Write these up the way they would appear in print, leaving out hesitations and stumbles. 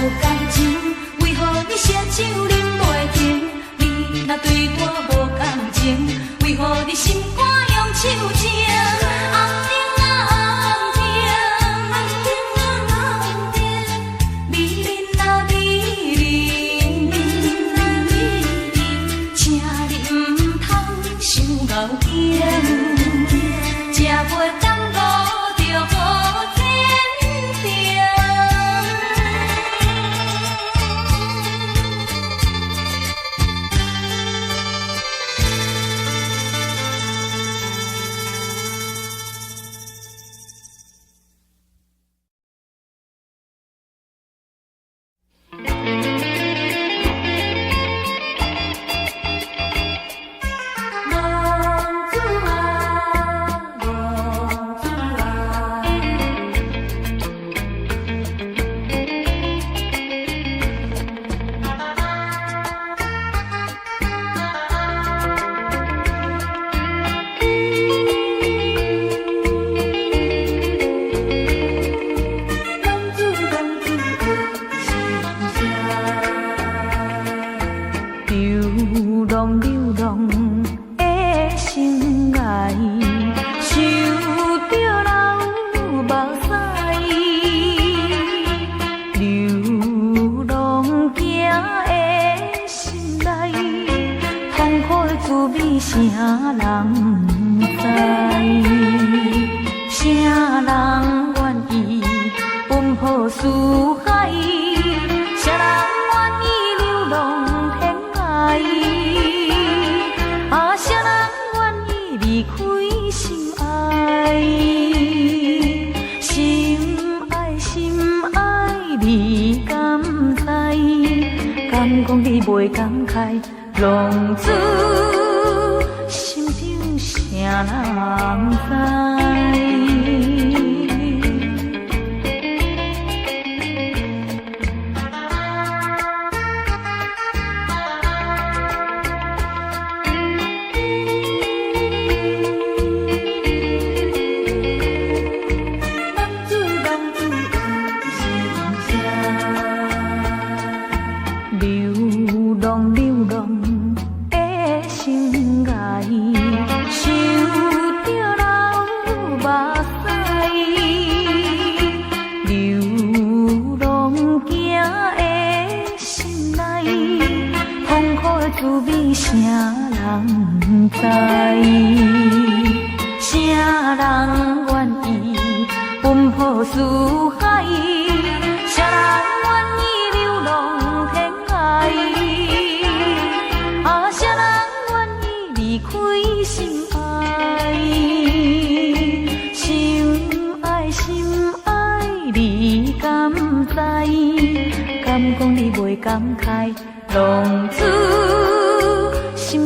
无感情，为何你烧酒啉袂停？你若对我无感情，为何你心肝用手情？袂感慨，浪子心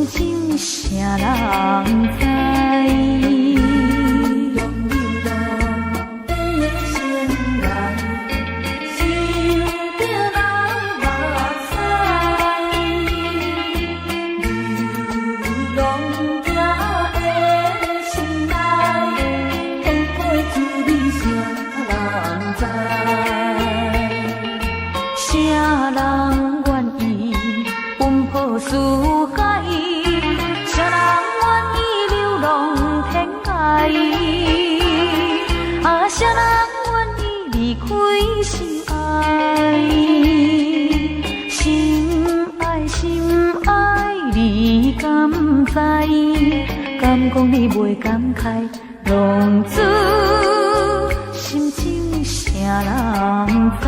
中啥人知？敢讲你袂感慨，浪子心情啥人知？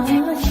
天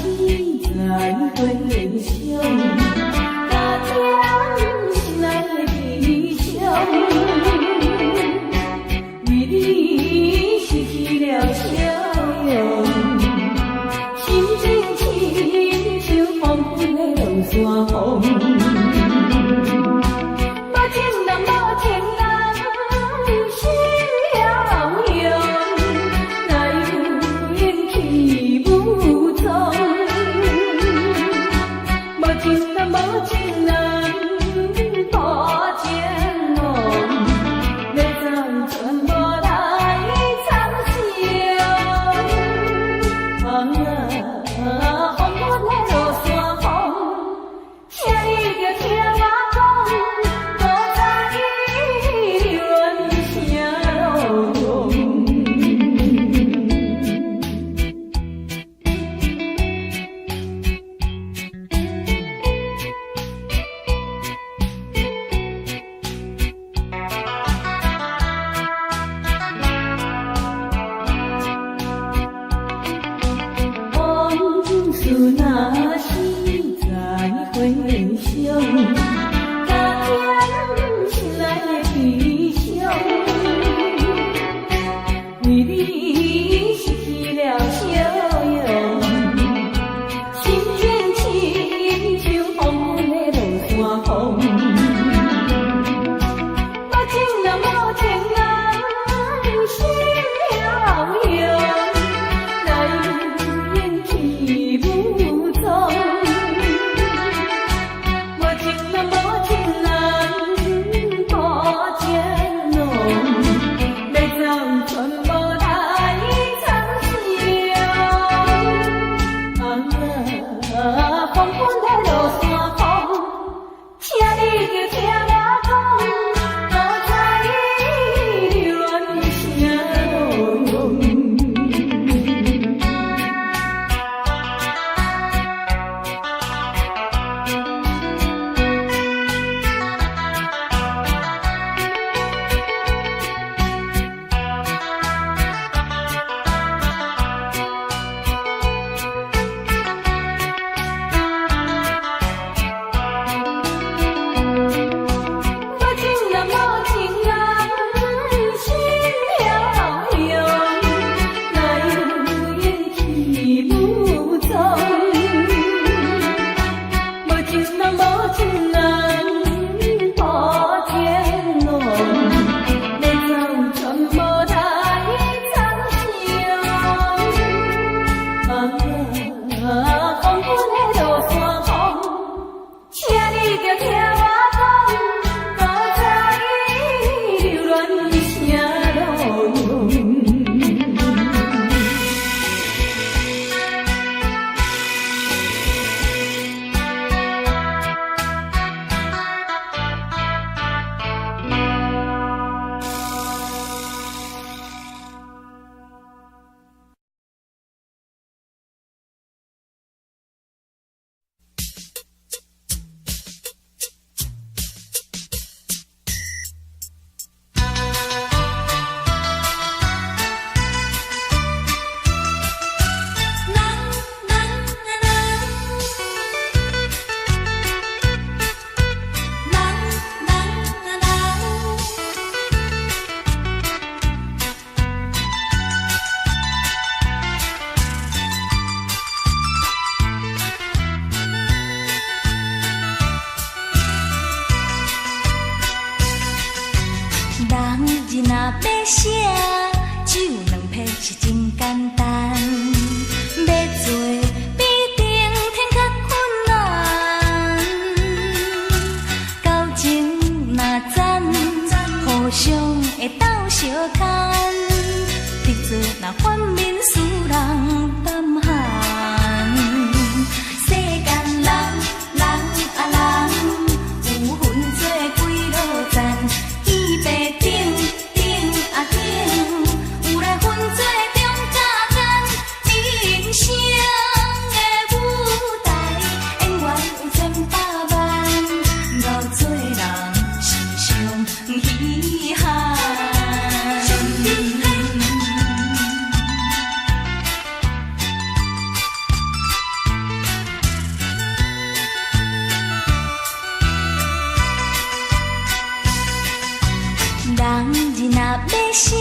写，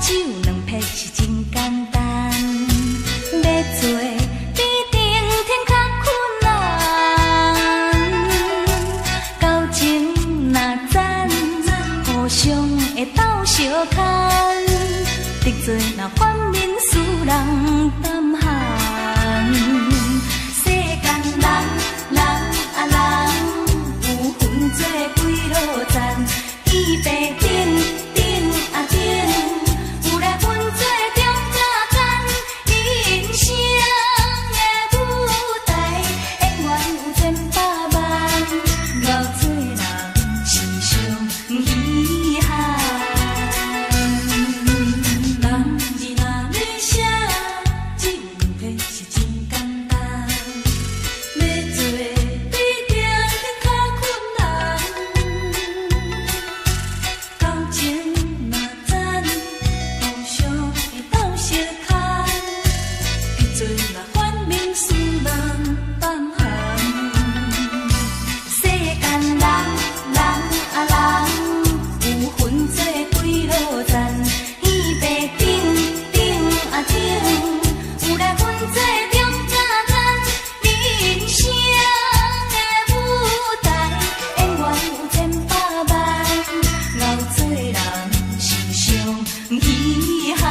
酒两撇是真简单，要做必定天较困难。交情若赞，互相会斗相牵，得罪若反面使人胆寒。世间人啊人，有分做几落赞，伊白顶啊顶，有来分做中甲间，人生的舞台，永远有千百万，熬做人是上遗憾。人字若要写，只有两撇是真简单，要做必定天较困难。交情若赞，互相会斗相牵，得罪若反面使人胆寒。世间人啊人，有分做几落赞，伊白顶啊顶，有来分做中甲间，人生的舞台，永远有千百万，熬做人是上遗憾。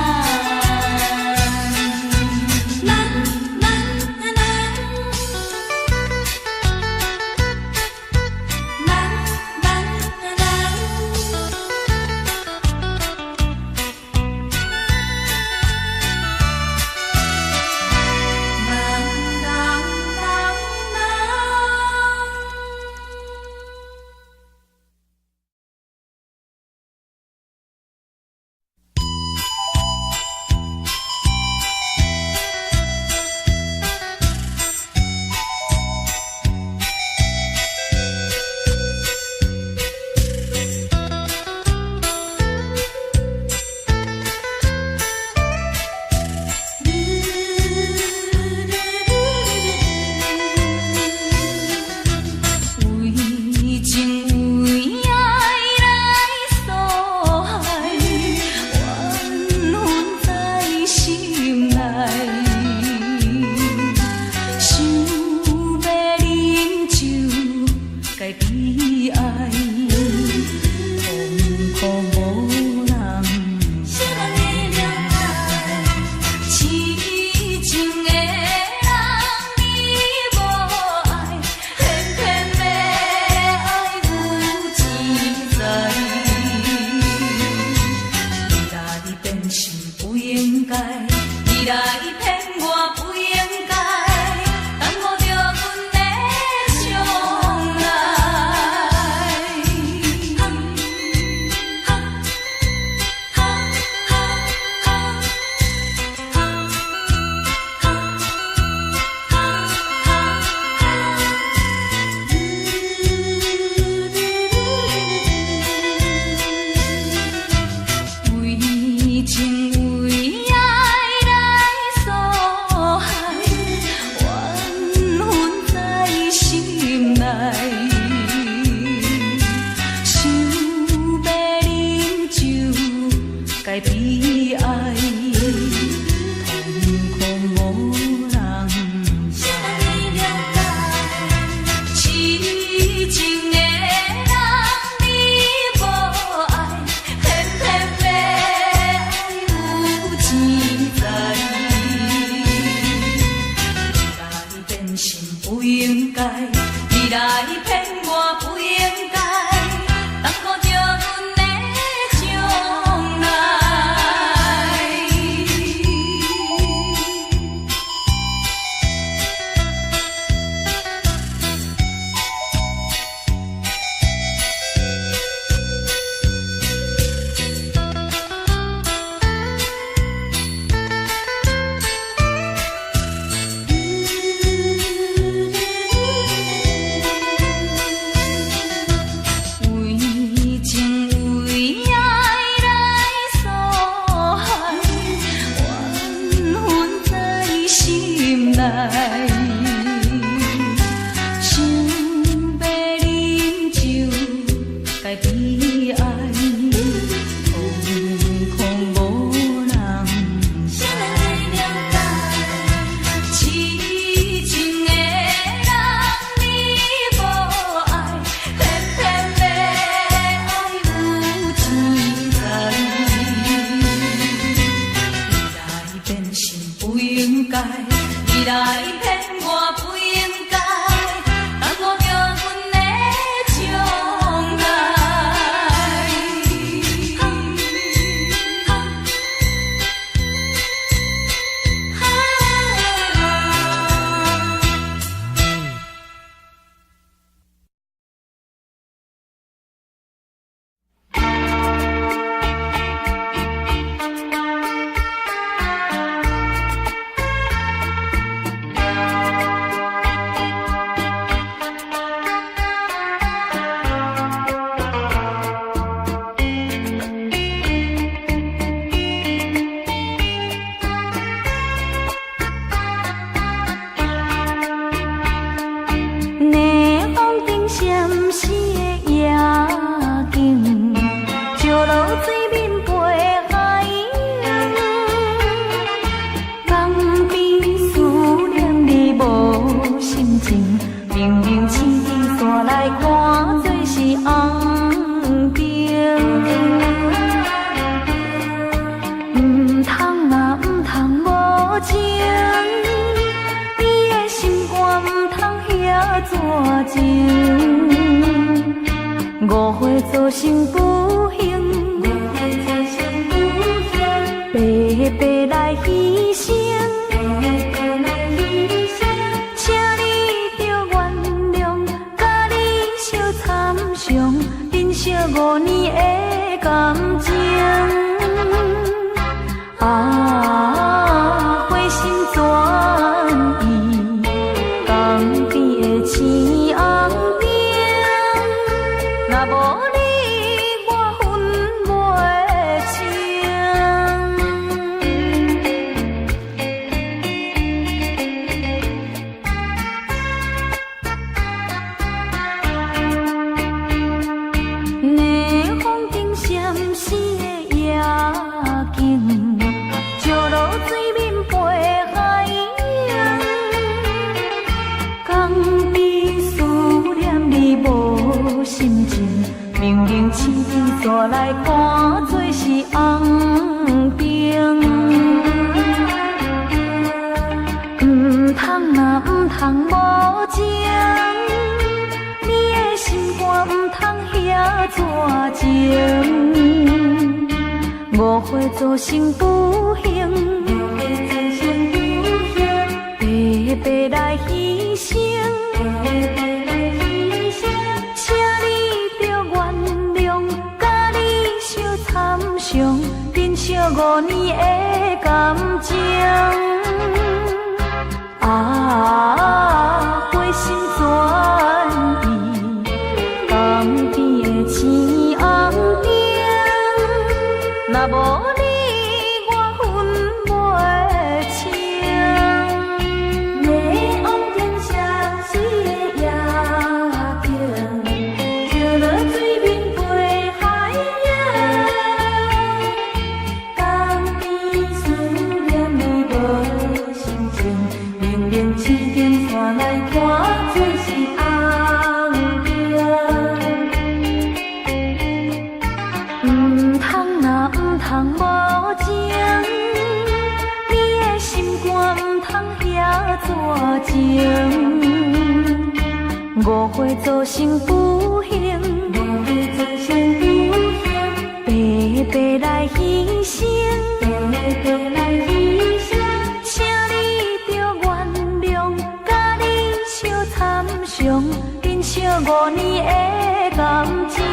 为情为爱来诉海，怨恨在心内，想要饮酒该悲哀，痛苦无人知。痴情的人你无爱，偏偏要爱有钱财。你来变心不应该，你来骗我不应该，耽误着阮的将来。为情为爱来诉海，怨恨在心内，想要饮酒该悲哀，痛苦无人知。痴情的人你无爱，偏偏要爱有钱财。你来变心不应该，你来骗我不应该，耽误着阮的将来。蛇情。误会造成不幸，白白来牺牲。请你着原谅，甲你相参详，珍惜5年的感情。啊，花心转意，江边的青红灯。若无你，我分袂清。逆风景闪烁的夜景，石路水面陪海洋。江边思念你无心情。明明青天煞来看做是红冰，唔通呐唔通无情，你的心肝唔通遐蛇情，误会造成不幸，白白来牺牲。珍惜5年的感情。啊，花心转意，江边的青红灯。若无你，我分袂清。夜风景闪烁的夜景，石路水面陪海洋。青天山来看做是红冰，唔通呐唔通无情，你的心肝唔通遐蛇情，误会造成不幸，白白来牺牲。珍惜5年的感情。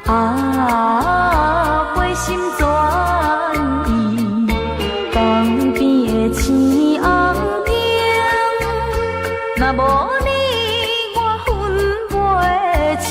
啊，花心转意，江边的青红灯。若无你，我分袂清。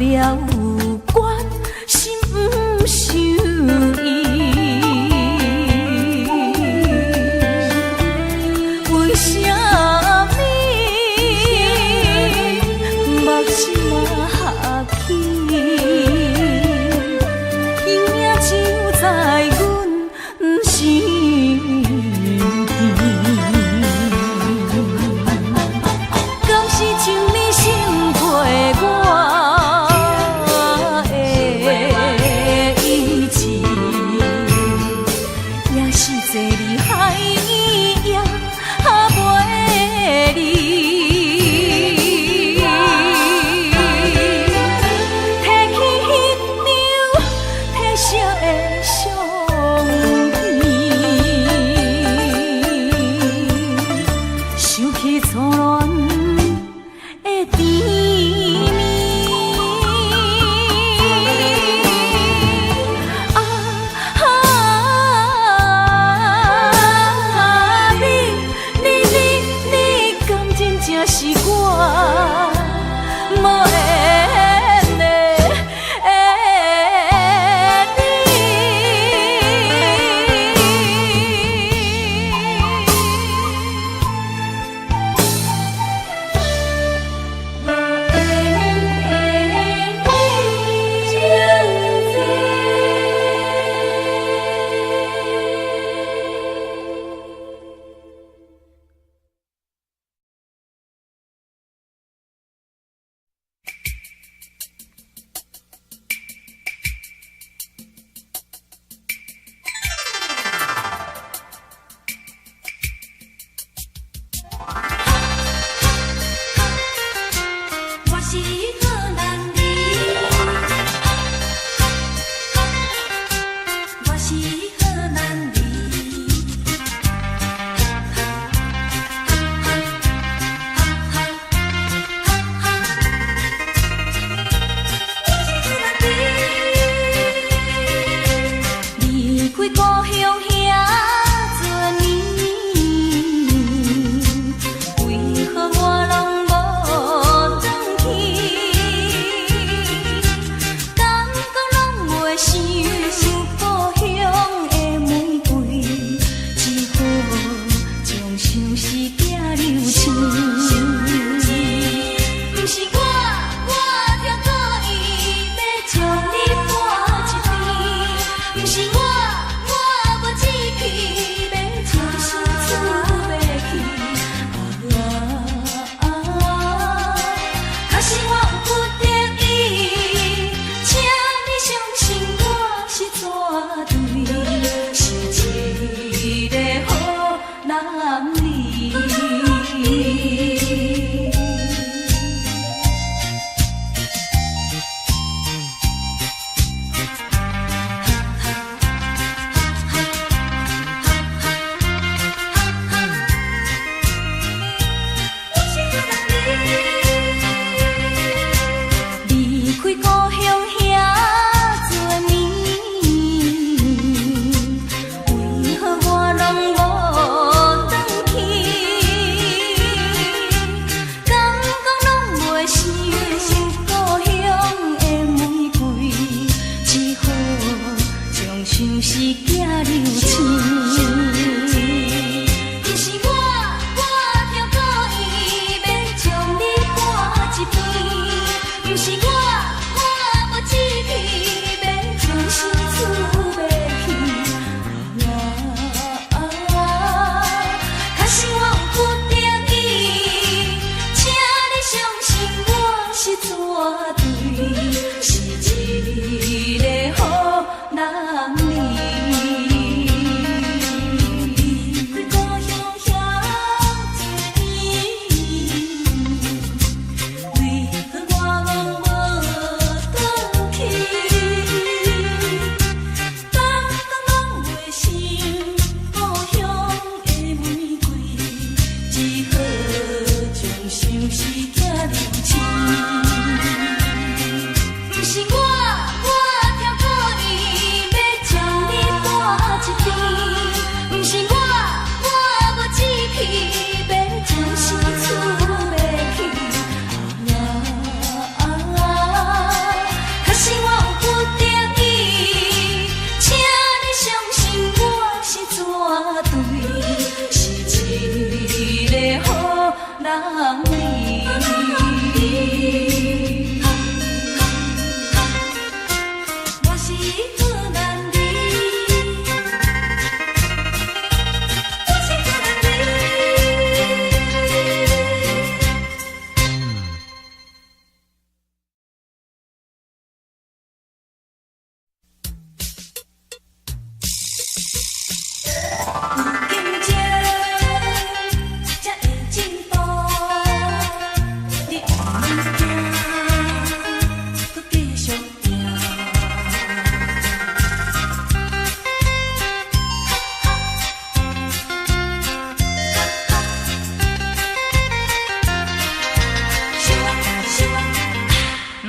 了有关，心不想伊。为啥物目睭嘛合起？因命就在阮身边。敢是像你想过我的意志，也是坐你海也袂离。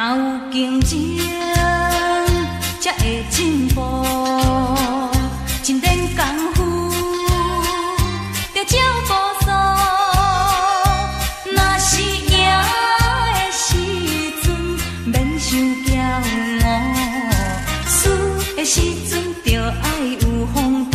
若有竞争，才会进步。一点功夫，着照步数。若是赢的时阵，免伤骄傲；输的时阵，着爱有风度。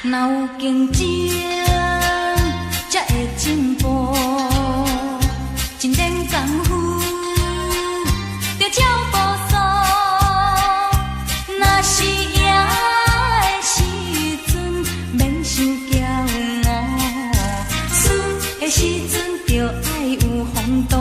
若有竞争，才会进步。一点功夫，着照步数。若是赢的时阵，免伤骄傲；输的时阵，着爱有风度。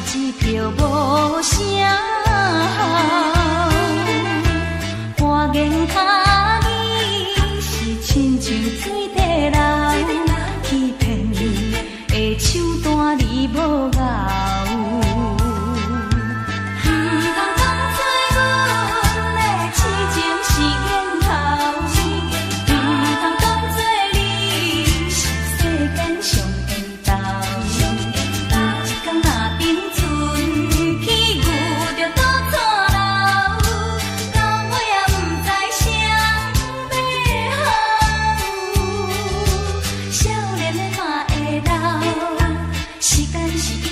支票无声效，花言巧语是亲像水底流，欺骗的手段你无咬。时间是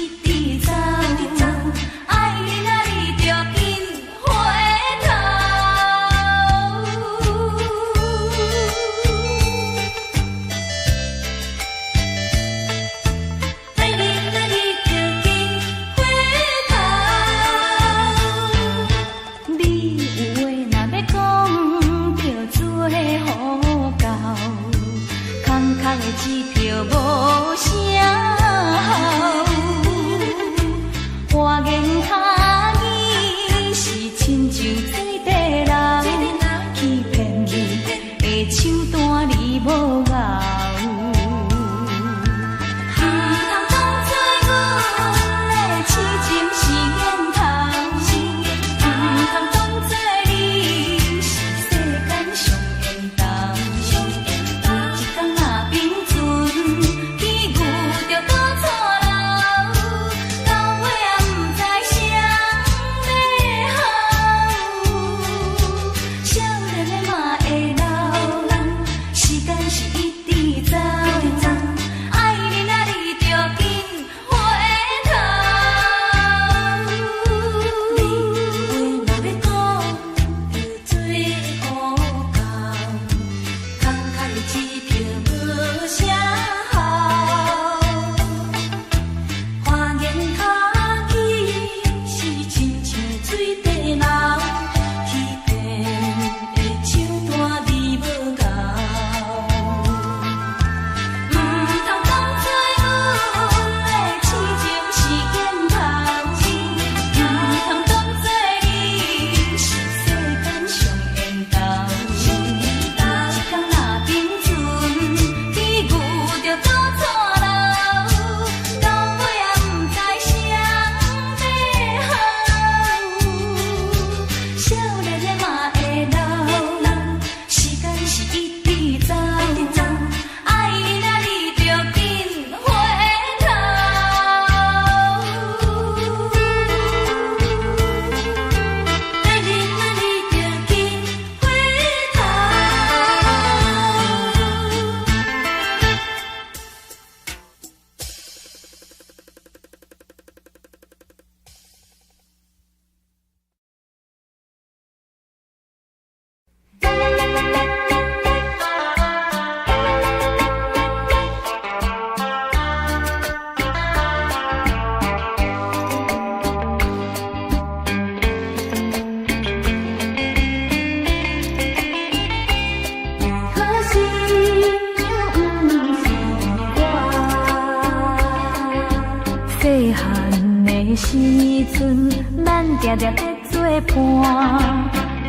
阵，咱定定在作伴，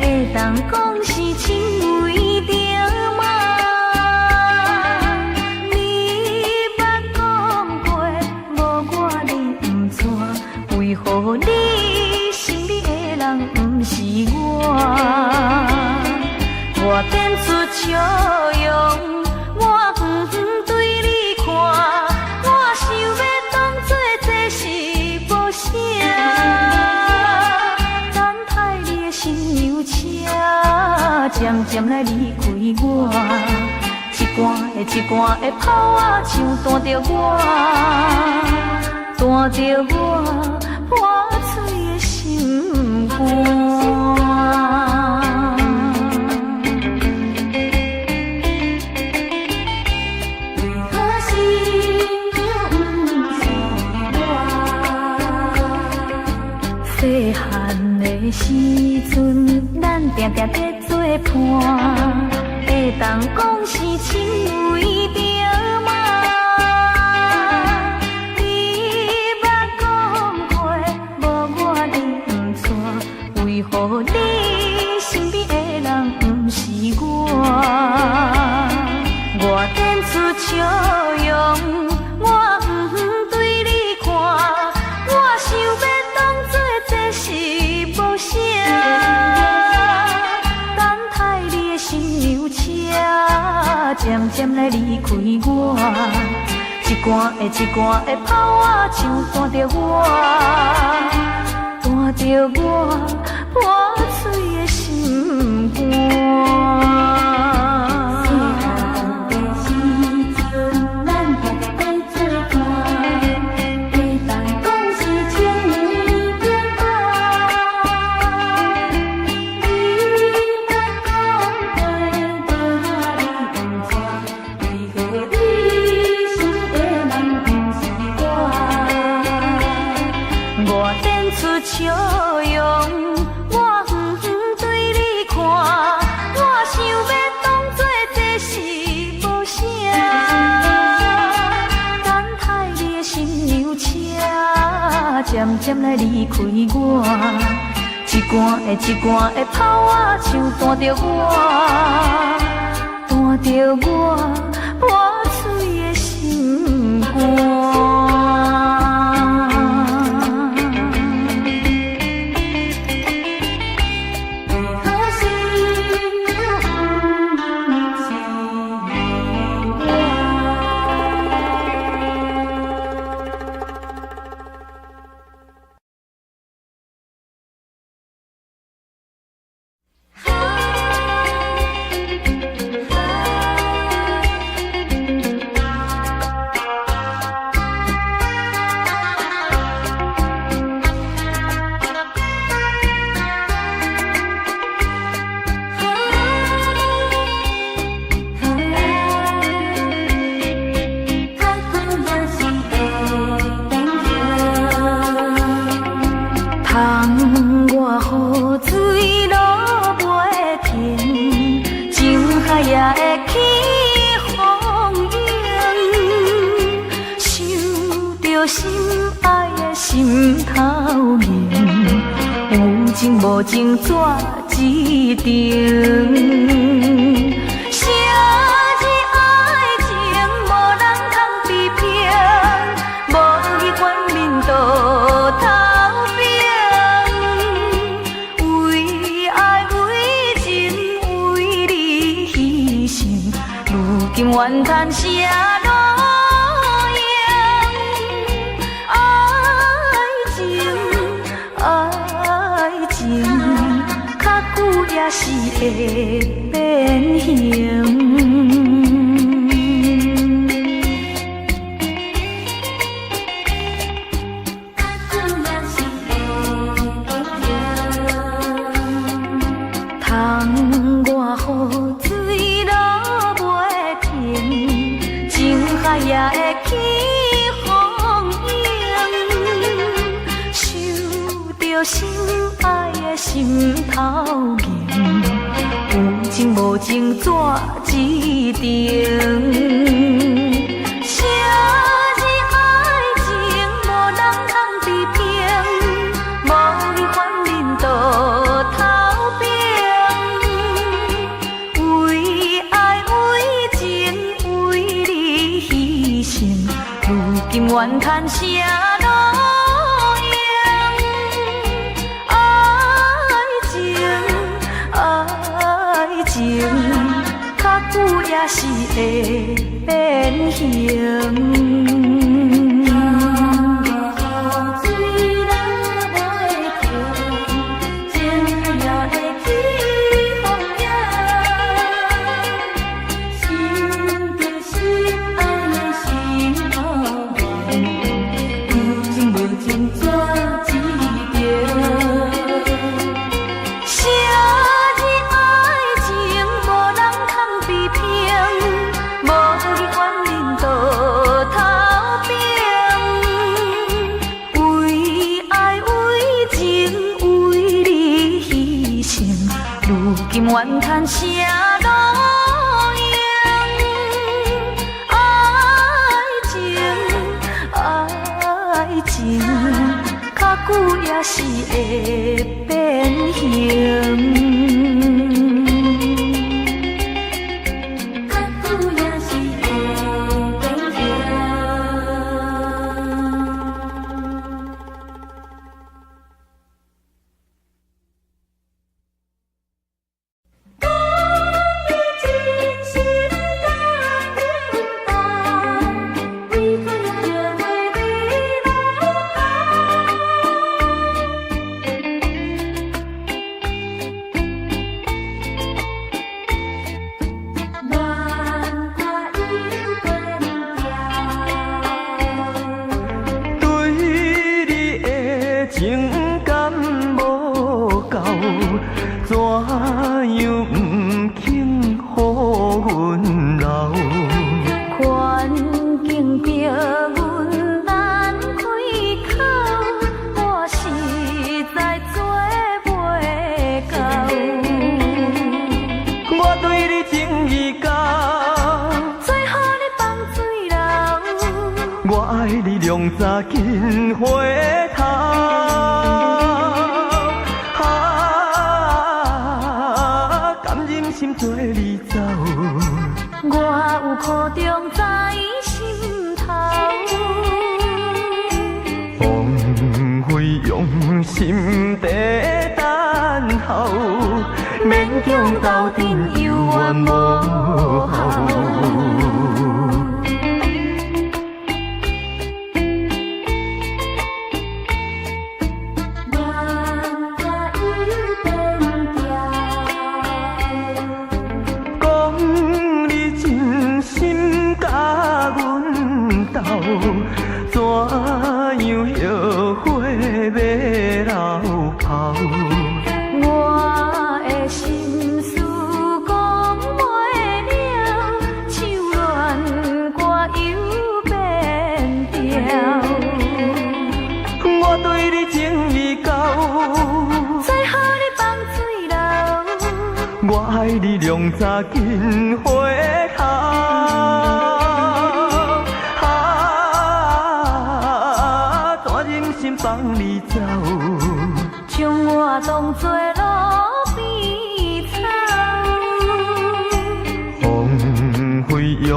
会当讲是亲为着嘛。你捌讲过，无我你不错，为何你心里的人不是我？我变出笑容。渐渐来离开我，一罐的一罐的炮仔像弹着我，弹着我破碎的心肝。为何心不是我？细汉的时阵，咱定定在作伴，会当讲是亲为着嘛？你捌讲过，无我你不错，为何你身边的人不是我？我展出笑容，我不对你看，我想要当作这是无啥。渐渐来离开我，一罐的一罐的炮仔像弹着我，弹着我破碎的心肝。笑容，我不对你看，我想要当作这是无啥。等待你的心油车，渐渐来离开我，一罐的一罐的炮仔像弹着我，弹着我破碎的心肝。无情怎一定？啥是爱情，无人通比拼，无去管面倒头边。为爱为情，为你牺牲，如今怨叹啥路？也是会变形。窗外雨水落袂停，情海也会起风涌，想着心爱的心头硬，有情无情怎一定？啥是爱情，无人通比拼，无愿牵声路用，爱情，爱情，较久也是会变形。今愿牵声路用，爱情，爱情，较久也是会变形。早紧回头，甘忍心做你走。我有苦衷在心头，枉费用心地等候，勉强斗阵有缘无效。怎样后悔要流泡？我的心思讲袂了，唱恋歌又变调。我对你情意厚，最好你放水流。我爱你两早紧回头。放你走，将我当作路边草，枉费用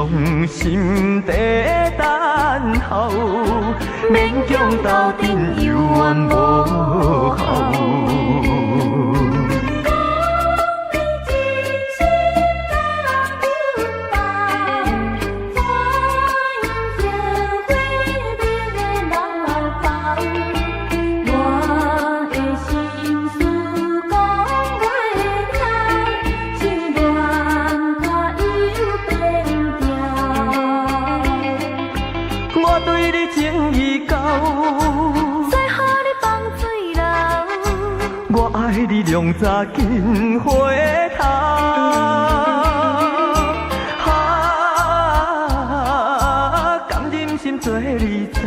心地等候，勉强斗阵有缘无效。你两早紧回头，甘忍心做你走。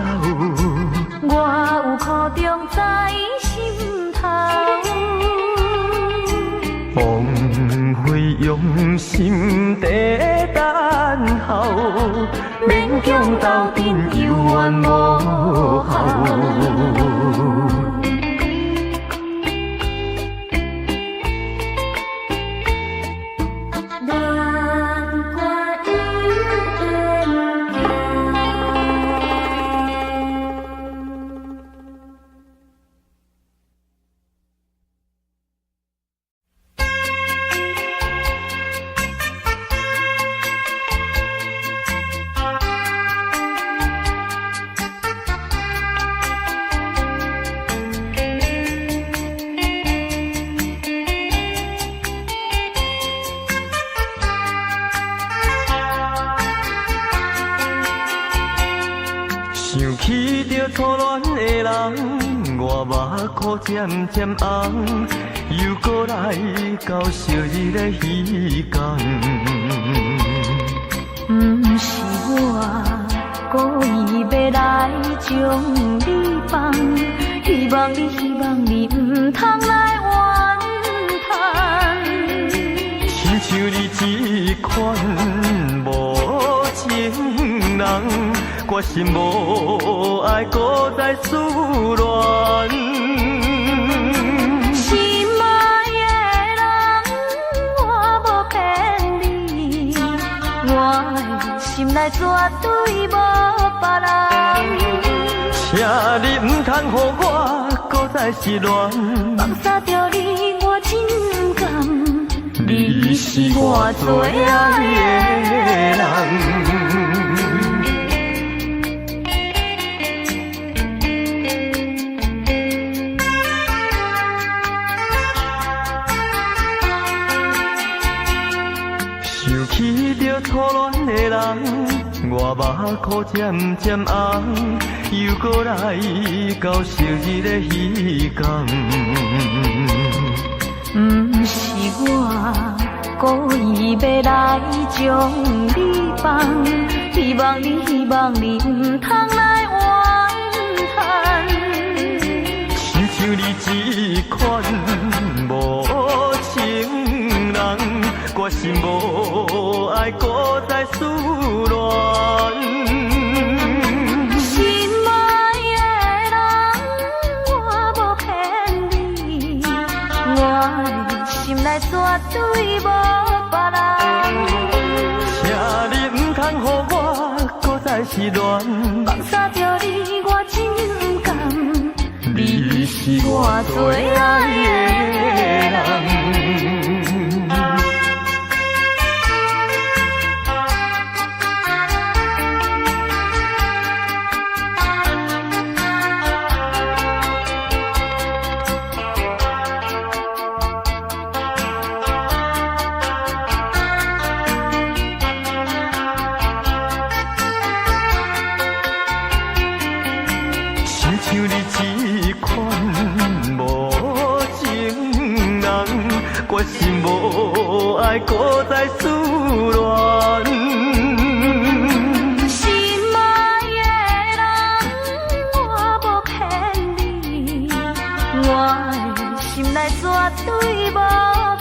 我有苦衷在心头，枉费用心地等候，勉强斗阵有缘无效。我目眶渐渐红，又搁来到昔日的彼天。不是我故意要来将你放，希望你唔通来怨叹。亲像你这款无情人，我心无爱，搁再思恋。心爱的人，我无骗你，我的心内绝对无别人。请你唔通予我搁再失恋，放下着你，我真甘。你是我最爱的人。想起着初恋的人，我目眶渐渐红，又搁来到昔日的彼天。不是我故意要来将你放，希望你唔通来怨叹。亲像你这款无情人，我心无爱，搁再思恋。心爱的人，我无骗你，我的心内绝对无别人。请你唔通予我搁再失恋，放下着你，我真甘。你是我最爱的人。像你这款无情人，我心无爱，搁再思恋。心爱的人，我无骗你，我的心内绝对无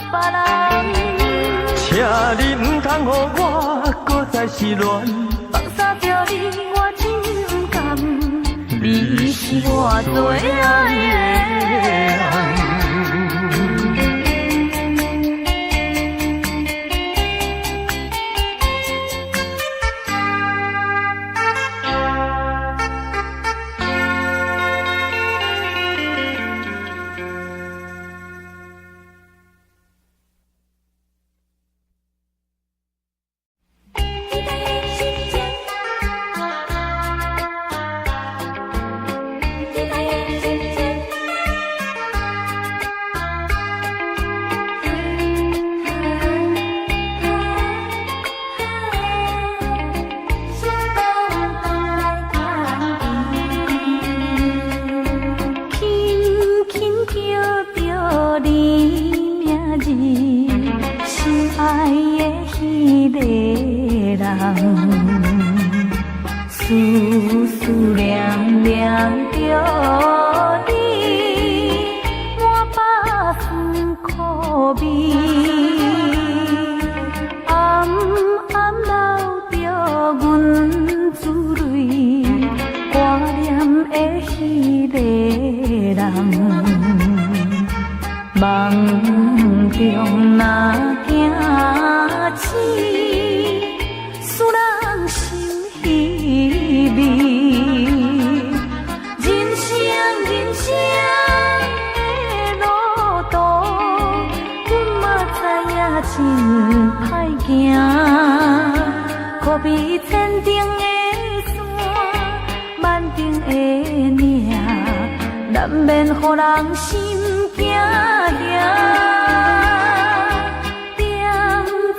别人。请你唔通予我搁再失恋，放下着你，我真甘。你是我最爱的人。思思念念着你，满把酸苦味。暗暗留着阮滋泪，挂念的迄个人，梦中若惊醒，使人心稀微。人生的路途，阮嘛知影真歹行。可比千顶的山，万顶的岭，难免予人心惊吓。踮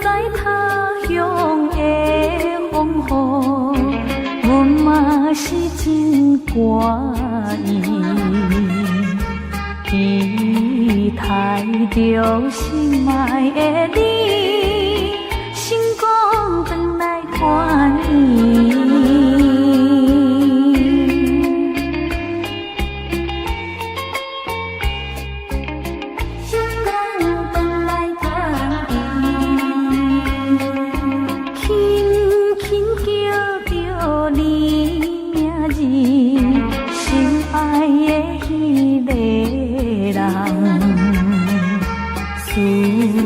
在他乡的风雨，阮嘛是真歌意。期待着心爱的你，成功回来团圆。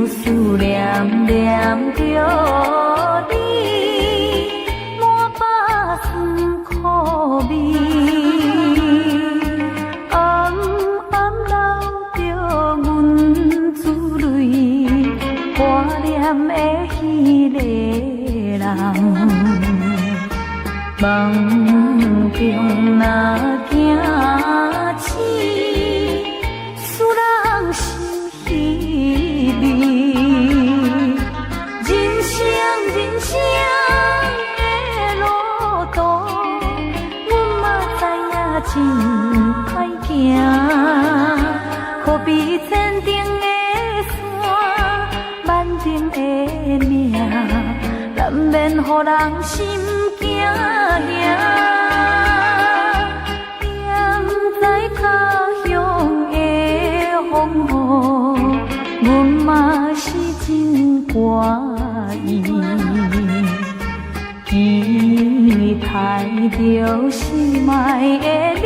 思念念着你，满把酸苦味，暗暗流着阮珠泪，怀念的迄个人，梦中若惊醒，使人心稀微。人生的路途，阮嘛知影真歹行。可比千重的山，万重的命，难免予人心惊吓。踮在他乡的风雨，阮嘛是真乖。期待着心爱的你，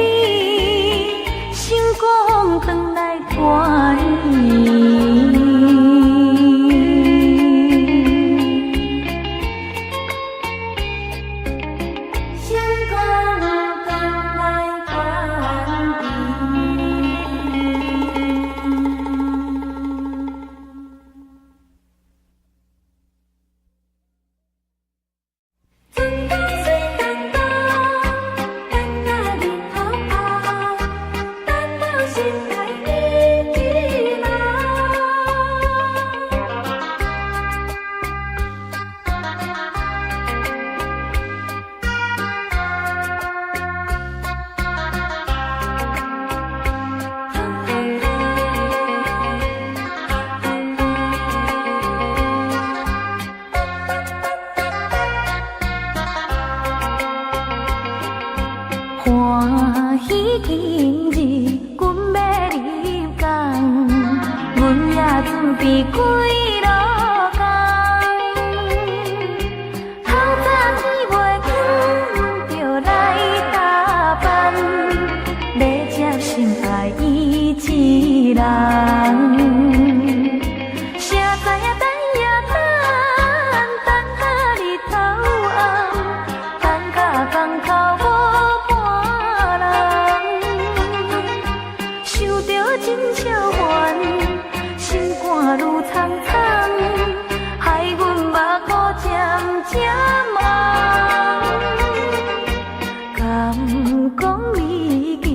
成功回来团圆。欢喜今日，阮要入港，阮也准备归路工。透早天袂光，就来打扮，要接心爱伊一人。谁知影等呀等，等到日头暗，等到港口无。真超烦，心肝愈苍苍，害阮目眶渐渐红。敢讲你已经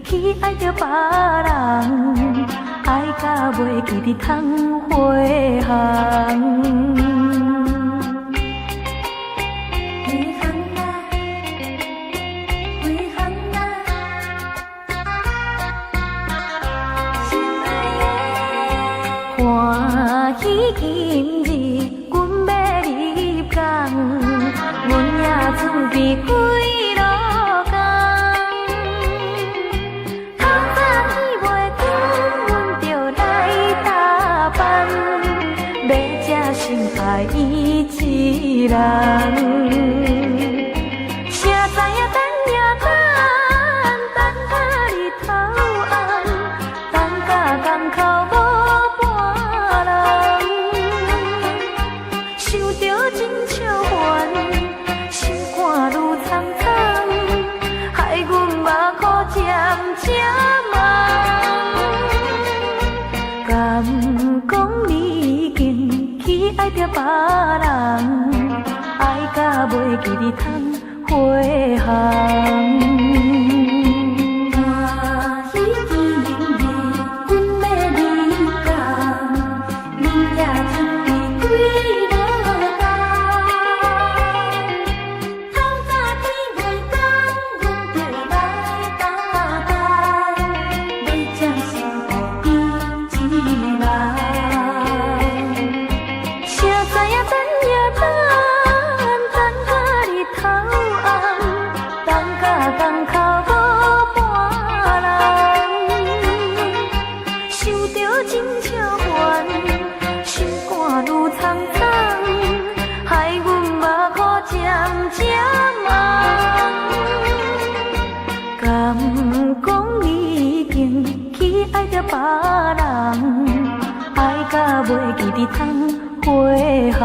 去爱着别人，爱到袂记得通回航。欢喜今日，阮要入港，阮也准备归路工。透早天袂光，阮就来打扮，要接心爱伊一人。谁知影等呀等，等到日头暗，等到港口无。真超烦，心肝愈苍苍，害阮目眶渐渐红。敢讲你已经去爱着别人，爱到袂记得通回航。真超烦，心肝愈苍苍，害阮目眶渐渐红。敢讲你已经去爱着别人，爱甲袂记得通回航。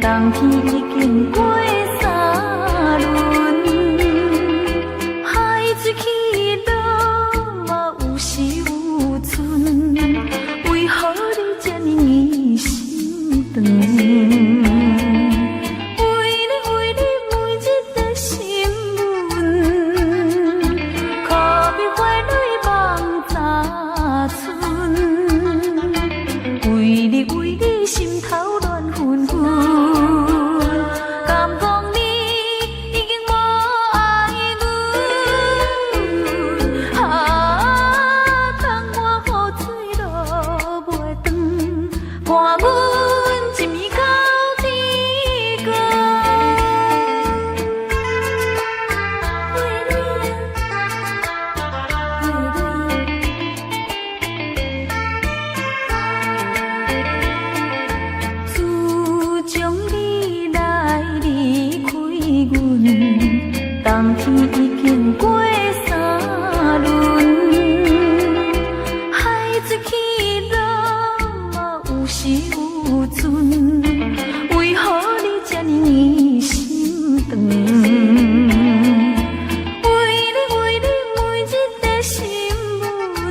冬天已经过三轮，海水起落嘛有时有春，为何你这呢疑心肠？为你每一个新闻，可比花蕊梦早春，为你心头乱纷纷。冬天已经过三轮，海水起落嘛有时有春，为何你这呢疑心肠？为你每一个新闻，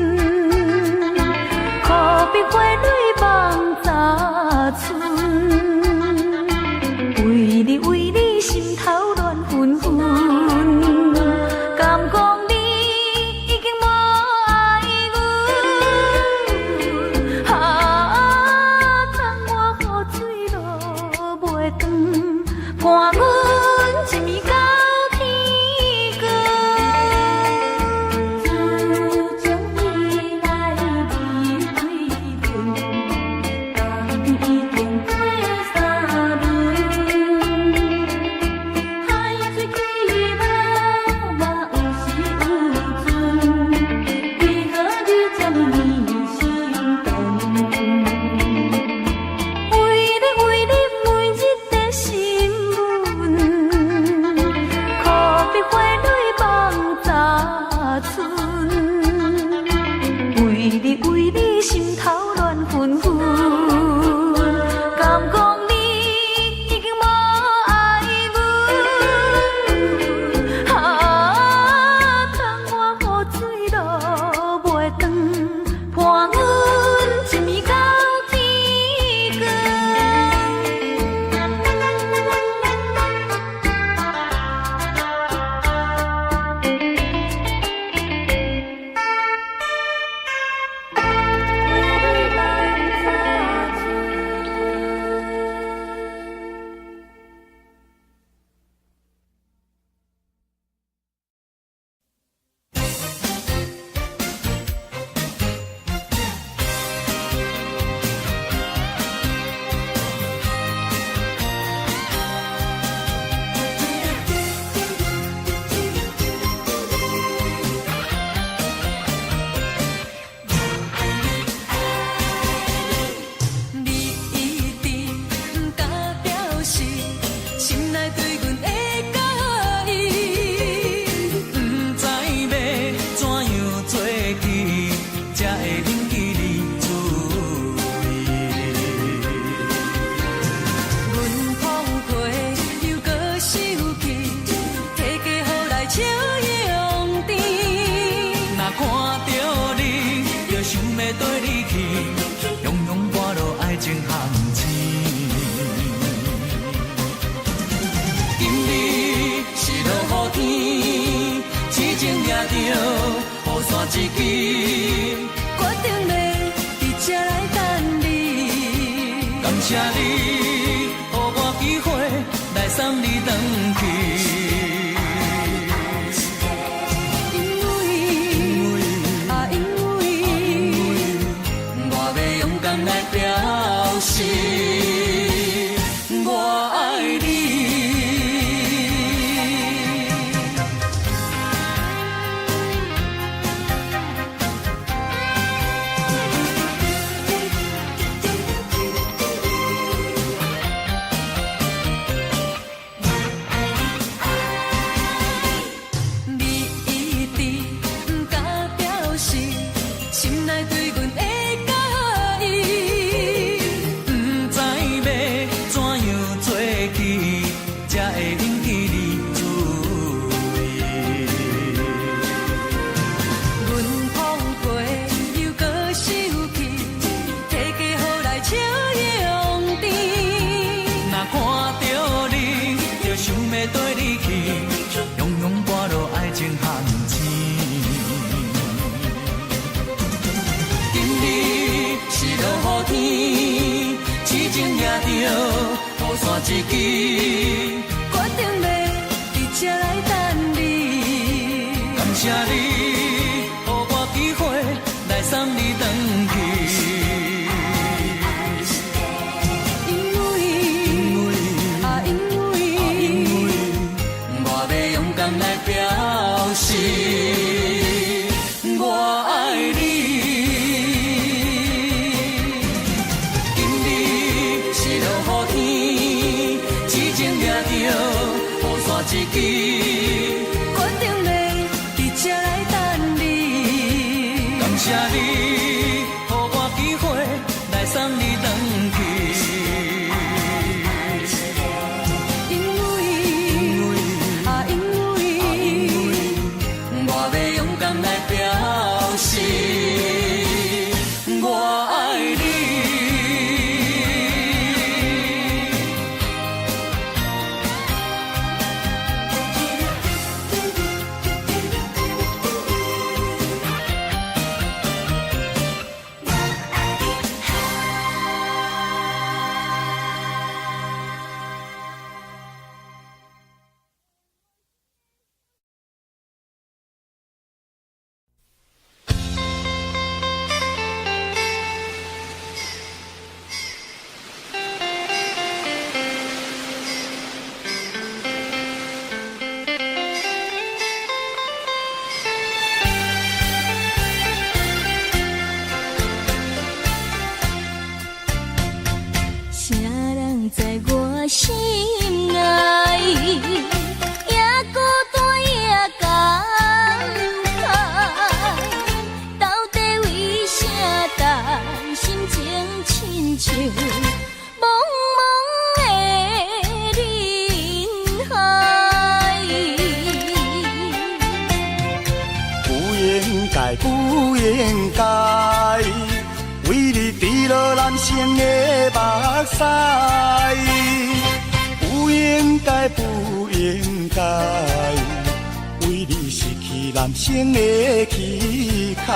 可比花蕊梦早春，为你心头乱纷纷。爱情含情。今日是落雨天，痴情也着雨伞一支，决定要伫这来等你。感谢你，予我机会来送你回去。来表示我爱你。你一直不敢表示，心内对阮的介意。才会引起你注意。阮放过又搁收起，体价好来笑用甜。若看到你，就想要对你去，永远跋落爱情陷阱。今日是落雨天，痴情也着雨伞一支。决定要伫这来等你。感谢你，予我机会来送你回去。我要勇敢来表示我爱你。今日是落雨天，痴情也着一支，决定要伫这来等你。感谢你，予我机会来送你回去。我要勇敢来表示我爱你。心爱，也孤单也感慨，到底为啥担心情亲像茫茫的人海？不应该，不应该，为你滴落男生的目屎。不应该，不应该，为你失去男生的气概。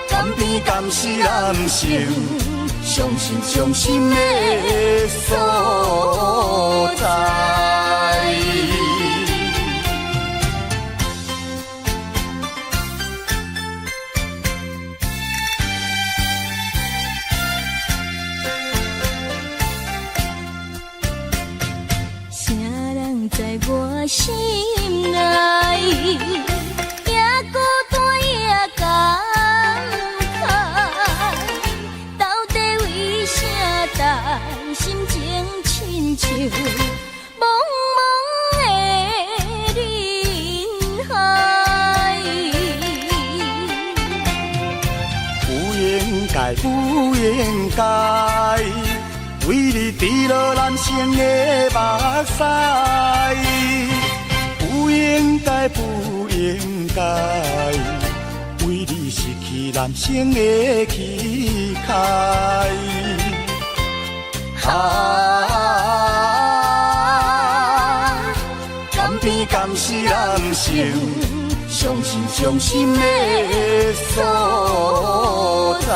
甘甜甘是男生伤心伤心的所在。我心爱，也孤单也感慨，到底为啥担心情亲像茫茫的人海？不应该，不应该，为你滴落男生的目屎。不应该，不应解，为你失去人生的气概。甘甜甘是人生伤心的所在。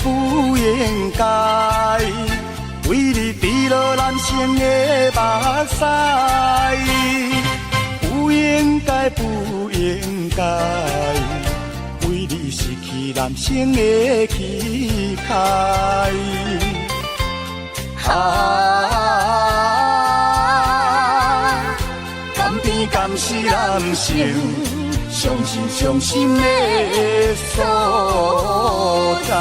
不应该为你滴落人生的目屎，不应该不应该为你失去人生的气概。甘甜甘是人生伤心的所在。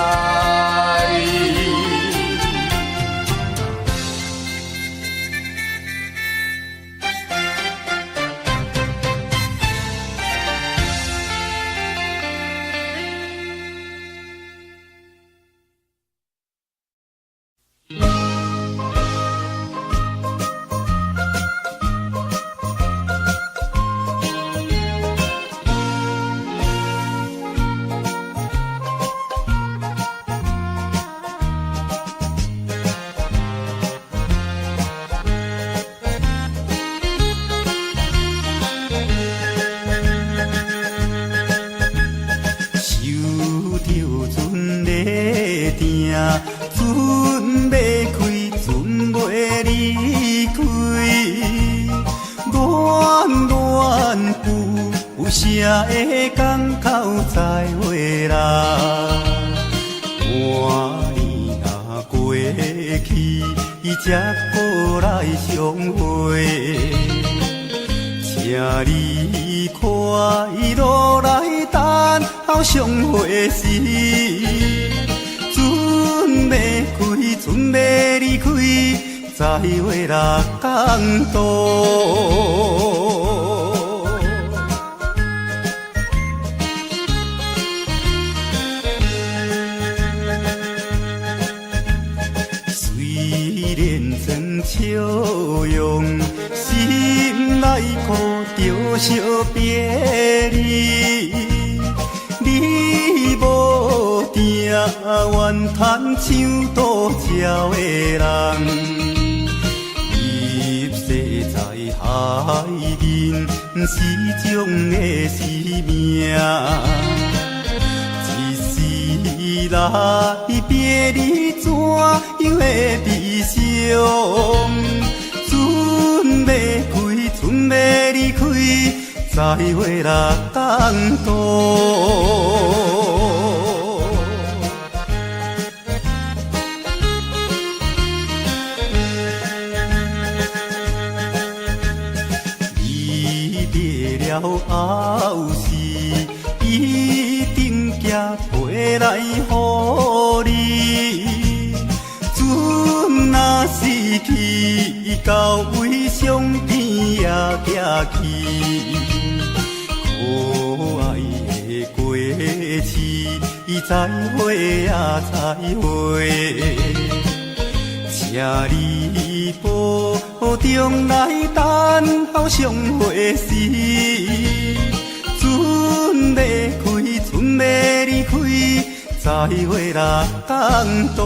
会港口再会啦，换年若过去，才过来相会。请你快乐来等候相会时，船要离开，再会六港渡。笑容，心内苦着惜别离。你无定愿叹像渡桥的人，一世在海面是种的使命。一时来别离，怎样会悲伤？船要离开，再会六港渡。离别了后事，一定寄回来予你。船若失去，到位上边也行去。可爱的过去，再会啊再会。请你保重来等候相会时，船要离开，再会六港渡。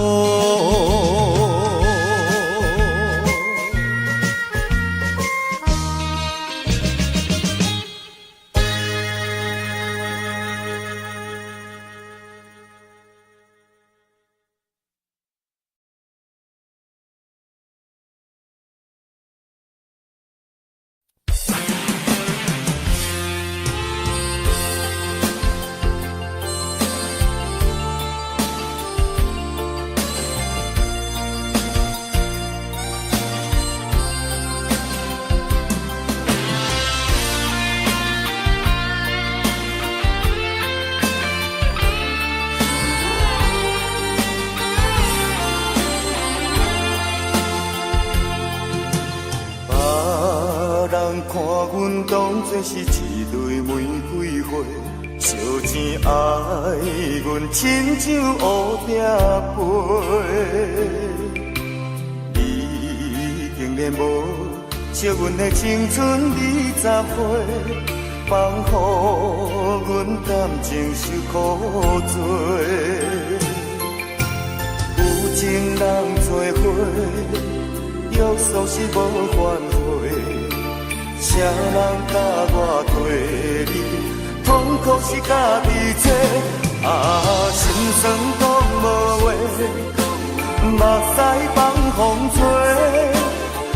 是一蕊玫瑰花，烧钱爱阮亲像乌笛飞。你竟然无惜阮的青春20岁，放予阮感情受苦罪。有情人做伙，约束是无反悔。啥人甲我对你，痛苦是家己找。心酸讲无话，目屎放风吹。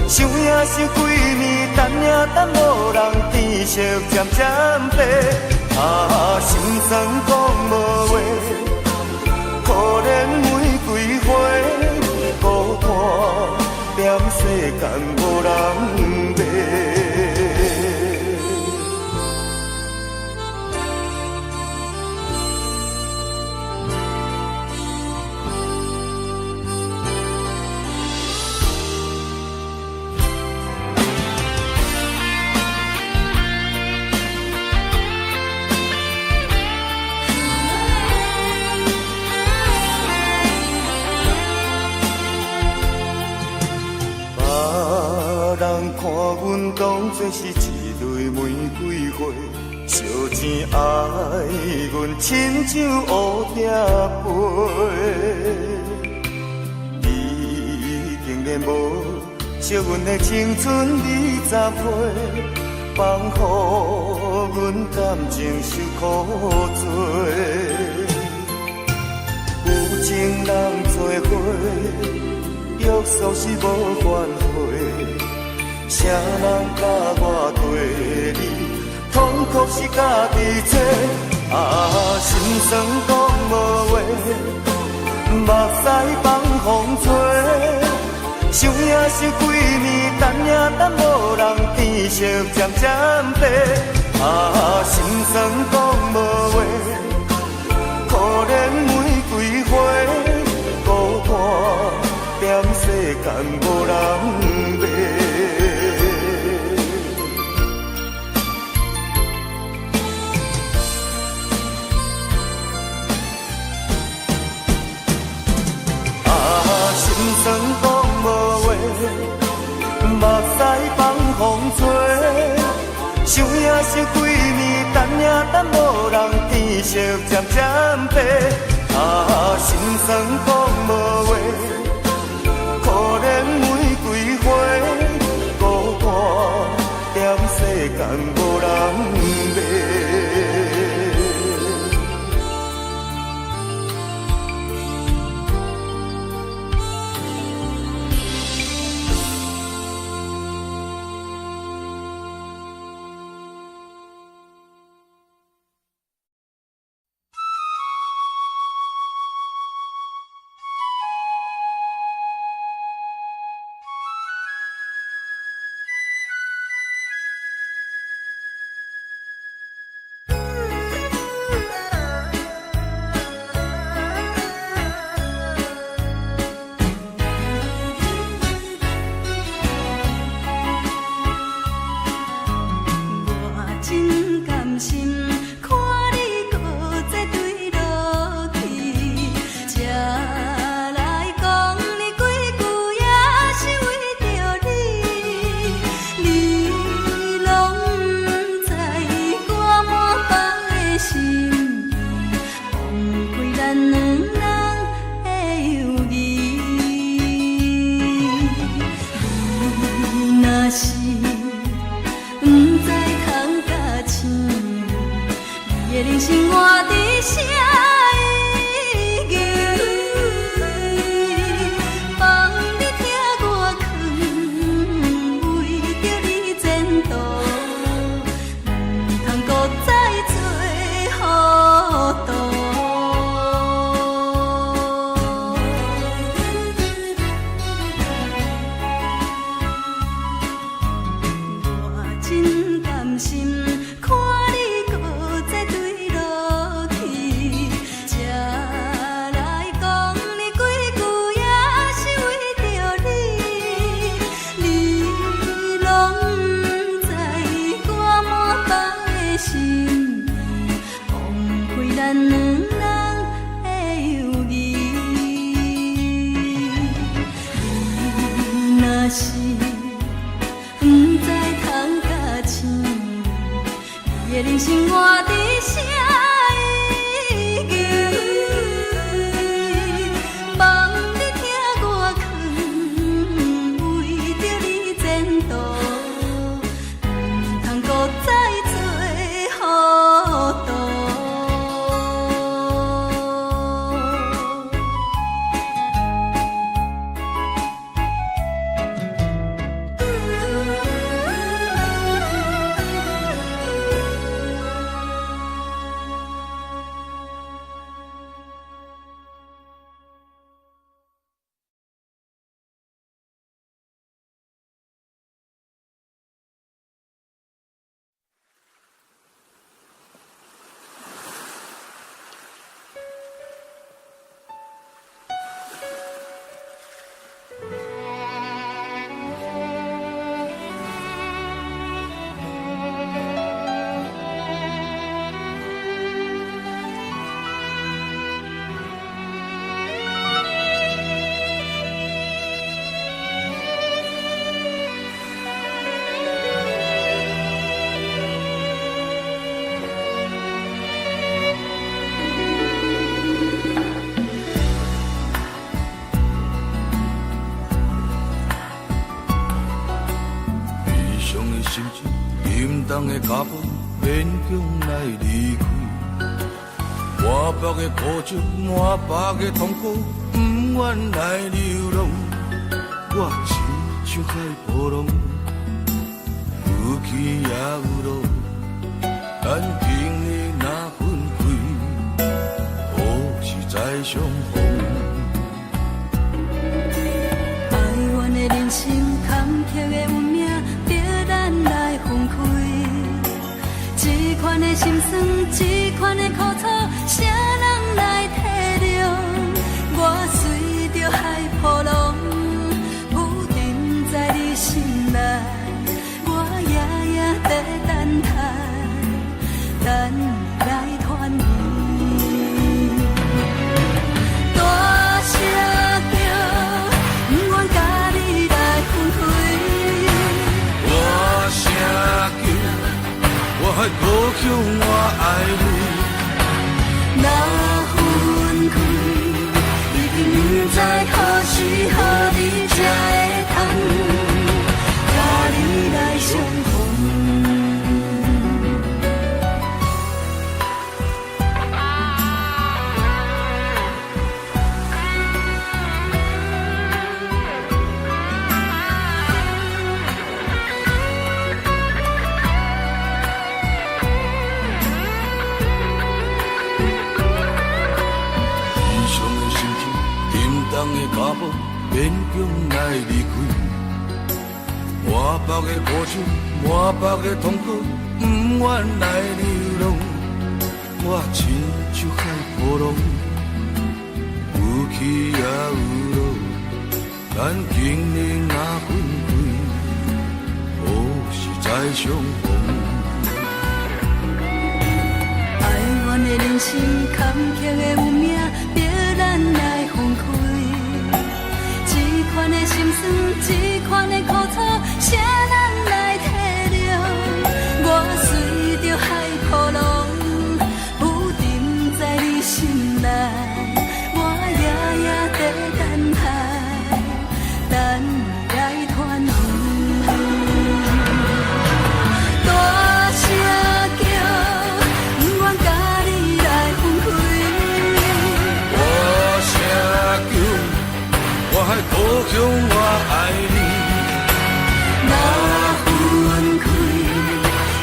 想也想几年，等也等无人，天色渐渐白。心酸讲无话，可怜玫瑰花，孤单踮世间无人陪。看阮当作是一蕊玫瑰花，烧钱爱阮亲像乌笛飞。你竟然无惜阮的青春20岁，放予阮感情受苦罪。有情人做伙，约束是无反悔。啥人甲我对你，痛苦是家己找。心酸讲无话，目屎放风吹。想也想几年，等也等无人，天色渐渐白。心酸讲无话，可怜玫瑰花，孤单踮世间无人陪。心酸讲无话，目屎放风吹。想也想几年，等也等无人，天色渐渐白。心酸讲无话，可怜玫瑰花，孤单踮世间无人陪。东的脚步勉强来离开。满腹的苦酒，满腹的痛苦，不愿来流浪。我亲像海波浪，有起也有落，咱今日若分开，何时再相逢？哀怨的人生，坎坷的运命，着咱来分开。这款的心酸，这款的苦楚，谁人来体谅？我随着海波浪，浮沉在你心内，我夜夜在等待，等来团圆。大声叫，不愿甲你来分开。大声叫，我还故乡我爱你。若分开，一定不知何时何日才会通，甲你来相逢。脚步勉强来离开，满腹的苦楚，满腹的痛苦，不愿来流浪。我亲像海波浪，有起也有落，咱今日若分开，何时再相逢？哀怨的人生，坎坷的运命，着咱来分开。这款的心酸，这款的苦楚，谁人来体谅？我随着海波浪，浮沉在你心内，我夜夜在等待，等来团圆。大声叫，不愿甲你来分开。大声叫，我还故乡我爱你。若分开，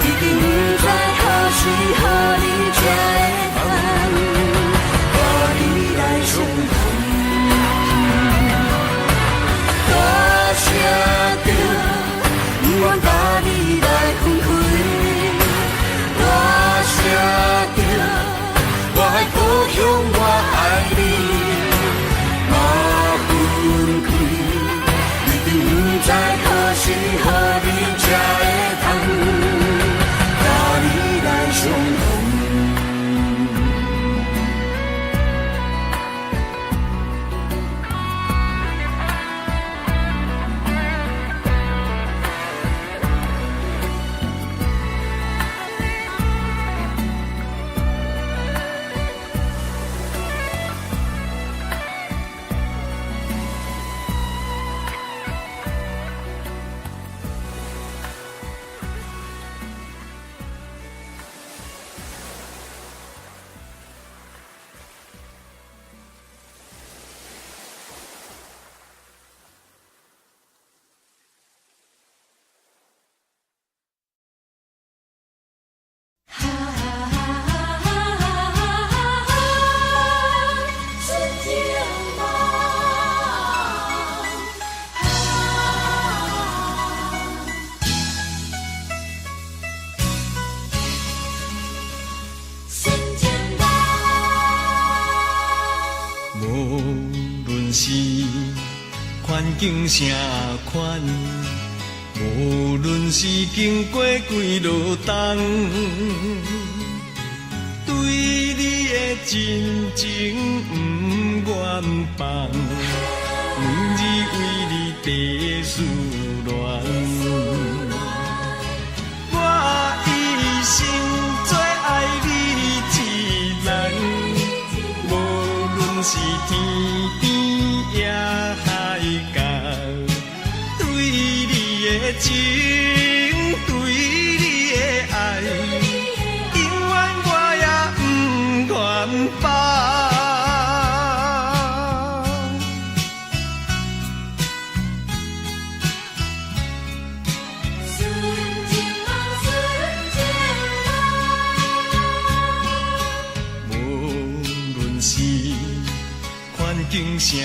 一定不知何时何日才会通，甲你来相逢。大声叫，不愿甲你来分开。大声叫，我还故乡我爱你。在何时何日才会通，甲你来相逢。境啥款，无论是经过几落冬，对你的真情不愿放，每日为你地思恋。我一生最爱你一人，无论是天边也海角，对你的情，对你的环境啥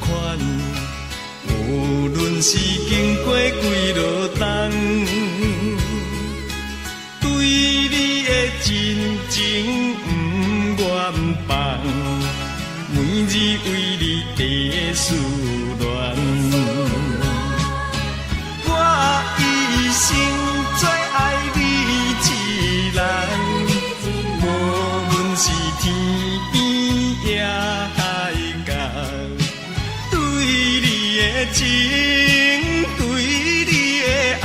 款，无论是经过几落冬，对你的真情不愿放，每日为你地思恋。我一生最爱你一人，无论是天边也海角，对你的情，对你的爱，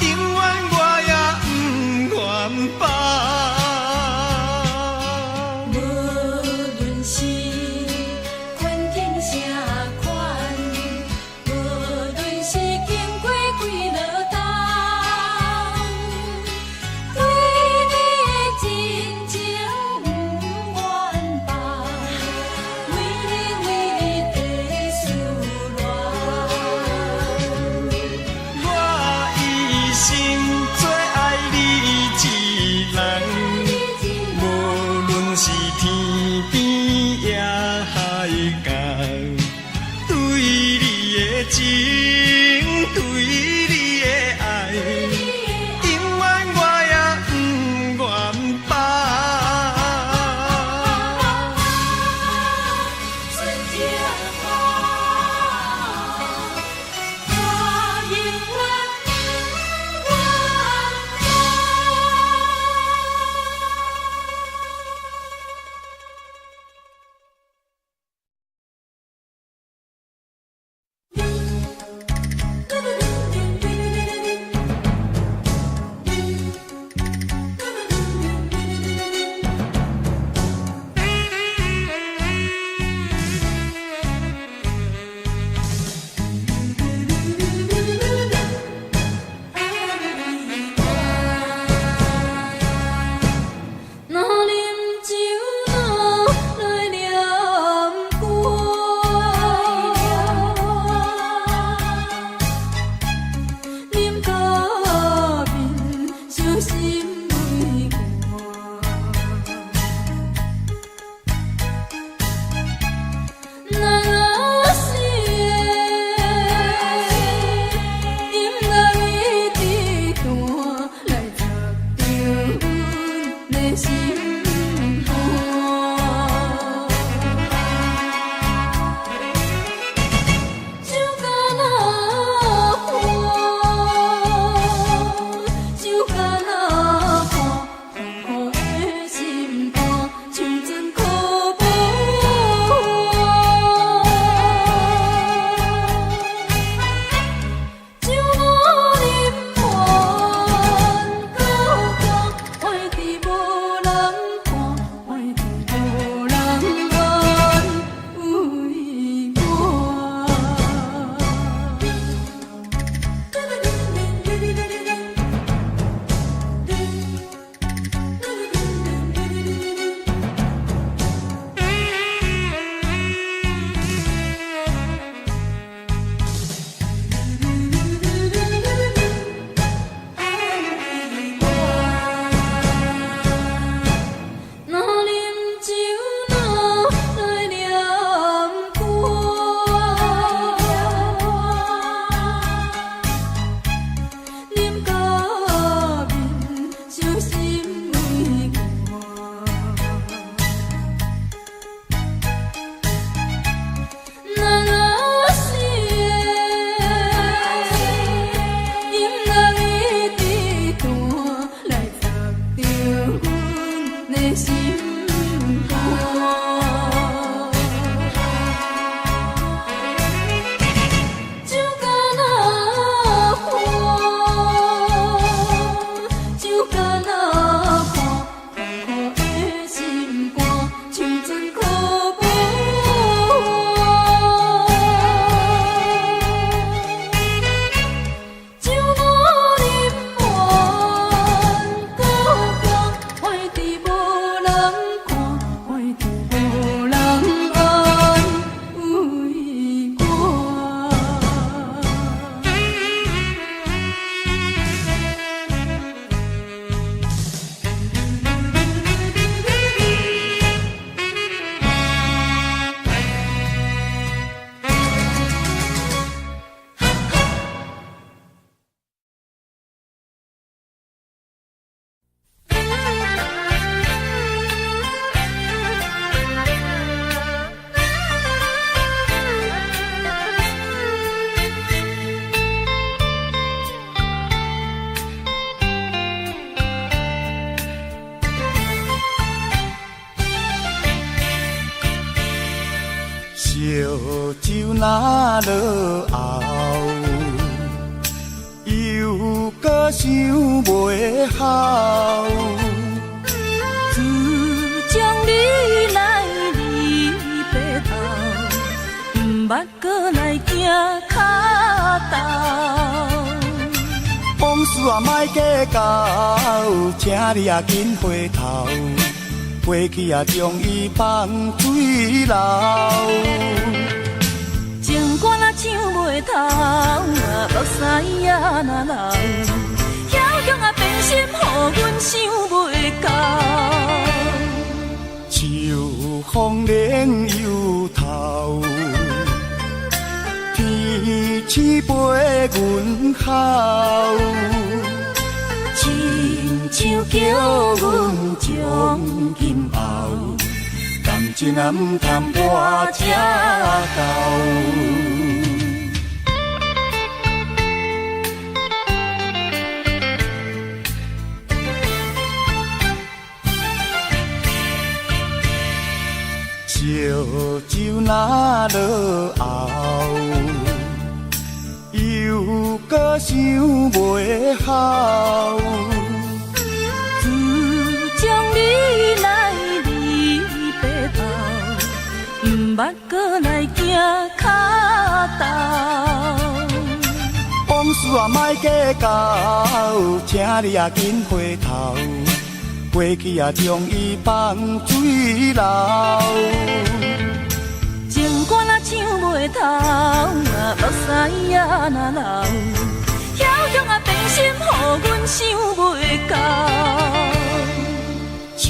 永远我也不愿放。无论是环境啥款，无论是经过几落冬，对你的真情不愿放，为你地思恋。烧酒若落后，又搁想袂好。自从你来离白头，毋捌搁来行脚头。往事啊，莫计较，请你啊紧回头。过去啊，将伊放水流。情歌若唱袂透，目屎也若流，遐强啊变心，予阮想袂到。秋风冷又透，天星陪阮哭。亲像叫阮将今后，感情啊毋通拖这厚。烧酒若落后，又搁想袂好。自从你来离白头，毋捌搁来行脚头。往事啊莫计较，请你啊紧回头。过去啊将伊放水流。情歌若唱袂透，目屎也若流，遐强啊变心，予阮想袂到。秋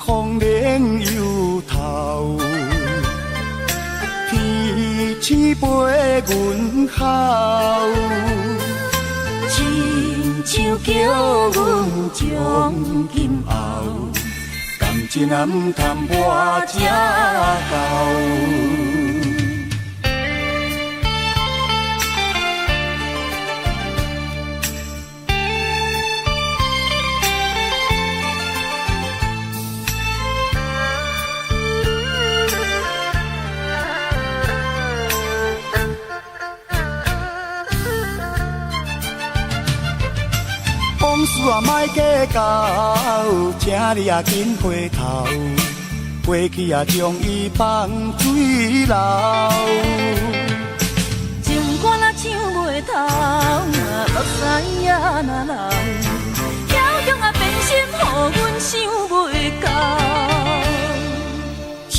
风冷又透，天星陪阮哭。亲像叫阮将今后，感情啊毋通拖这厚。往事啊莫计较，请你啊紧回头。过去啊将伊放水流。情歌若唱袂透，目屎也若流，遐强啊变心，予阮想袂到。秋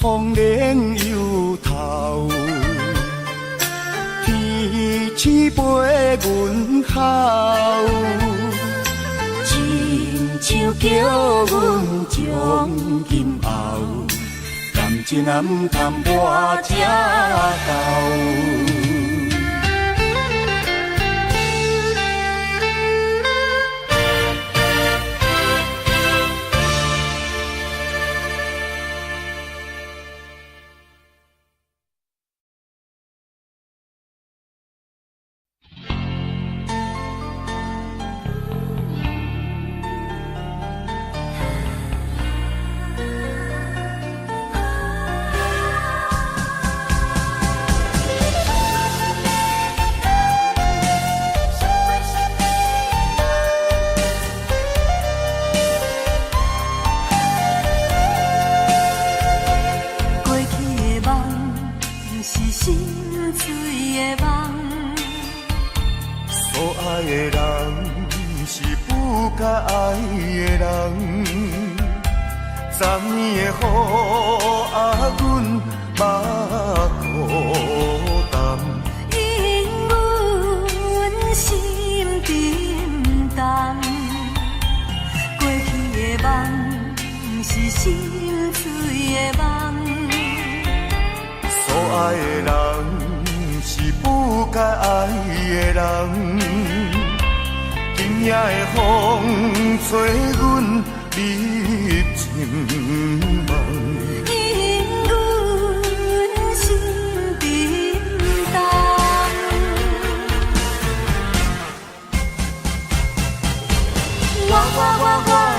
风冷又透，天星陪阮哭。亲像叫阮将今后，感情啊毋通拖这厚。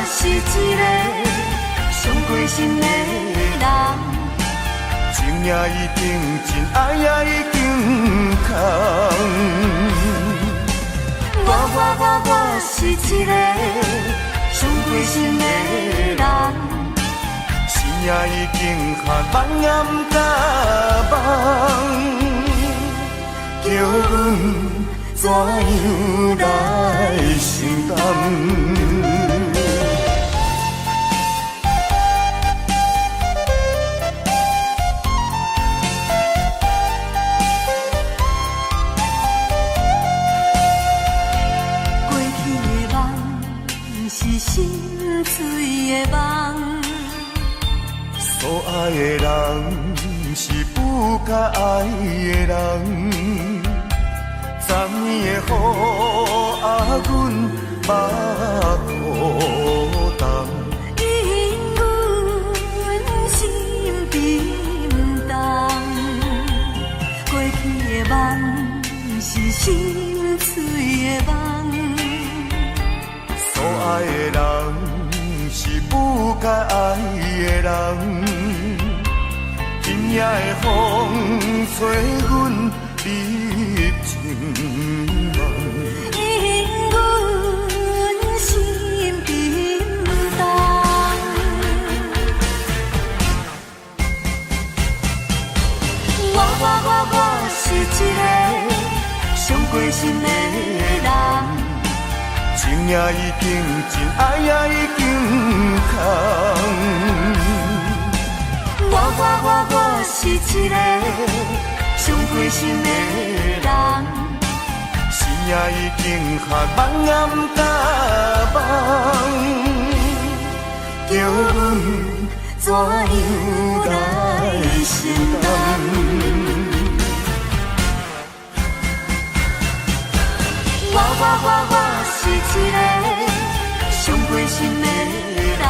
是一个上过心的人，情情也已经真，爱也已经空。我是一个伤过心的人，心也已经下放眼甲梦，叫阮怎样来承担？心碎的梦，所爱的人是不该爱的人，昨年的雨啊，阮目孤单，因阮心冰冻。过去的梦是心碎的梦。所爱的人是不该爱的人，今夜的风吹阮离情梦，因阮心冰冻。我是一个伤过心的人。情也已经真，爱也已经空。我是一个伤过心的人，心也已经下放眼甲梦，叫阮怎样来承担？我是一个伤过心的人，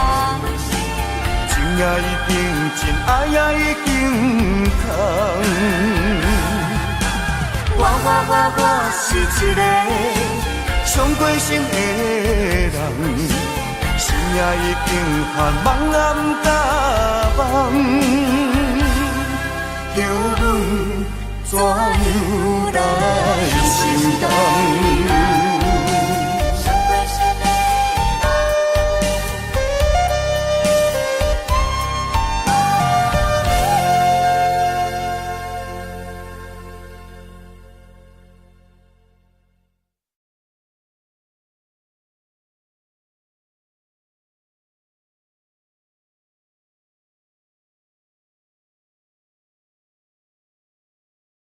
情也已经真，爱也已经空。我是一个伤过心的人，心也已经下放眼甲梦，叫阮怎样来承担？